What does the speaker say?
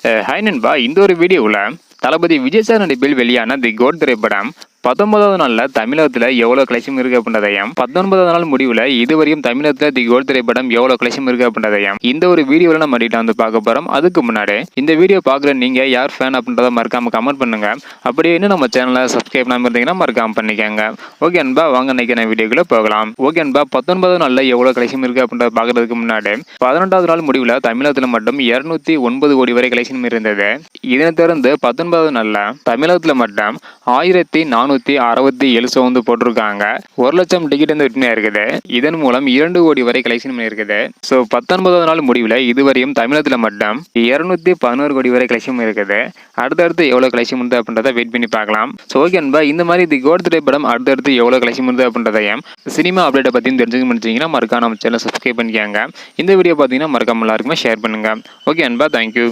Hi நண்பா, இந்த ஒரு வீடியோவில் தளபதி விஜய் சார் நடிப்பில் வெளியான தி கோட் திரைப்படம் 19வது நாளில் தமிழகத்தில் எவ்வளோ கலெக்ஷன் இருக்கு அப்படின்றதையும் 19வது நாள் முடிவில் இதுவரையும் தமிழகத்தில் தி கோட் திரைப்படம் எவ்வளோ கலெக்ஷன் இருக்கு அப்படின்றதையும் இந்த ஒரு வீடியோவில் நம்ம டீட்டெயில் வந்து பார்க்க போகிறோம். அதுக்கு முன்னாடி இந்த வீடியோ பார்க்குற நீங்கள் யார் ஃபேன் அப்படின்றத மறக்காம கமெண்ட் பண்ணுங்க. அப்படியே இன்னும் நம்ம சேனலை சப்ஸ்கிரைப் பண்ணாமல் இருந்தீங்கன்னா மறக்காம பண்ணிக்கோங்க. ஓகே அன்பா, வாங்க இன்னைக்கு நான் வீடியோக்குள்ள போகலாம். ஓகே அன்பா, 19வது நாளில் எவ்வளோ கலெக்ஷன் இருக்கு அப்படின்றத பார்க்கறதுக்கு முன்னாடி 18வது நாள் முடிவில் தமிழகத்தில் மட்டும் 209 கோடி வரை கலெக்ஷன் இருந்தது. இதனை தொடர்ந்து 19வது நாளில் தமிழகத்தில் மட்டும் 1467 வந்து போட்டிருக்காங்க. 1,00,000 டிக்கெட் வந்து விற்பனை இருக்குது. இதன் மூலம் 2 கோடி வரை கலெக்ஷன் இருக்குது. ஸோ 19வது நாள் முடிவில் இதுவரையும் தமிழகத்தில் மட்டும் 211 கோடி வரை கலெக்ஷன் இருக்குது. அடுத்தடுத்து எவ்வளோ கலெக்ஷன் வந்து அப்படின்றத வெயிட் பண்ணி பார்க்கலாம். ஸோ ஓகே அன்பா, இந்த மாதிரி தி கோட் திரைப்படம் அடுத்தடுத்து எவ்வளோ கலெக்ஷன் வந்து அப்படின்றதையும் சினிமா அப்டேட்டை பற்றியும் தெரிஞ்சுக்க முடிச்சிங்கன்னா மறக்காம நம்ம சேனல் சப்ஸ்கிரைப் பண்ணிக்கோங்க. இந்த வீடியோ பார்த்தீங்கன்னா மறக்காம எல்லாருக்குமே ஷேர் பண்ணுங்க. ஓகே அன்பா, தேங்க்யூ.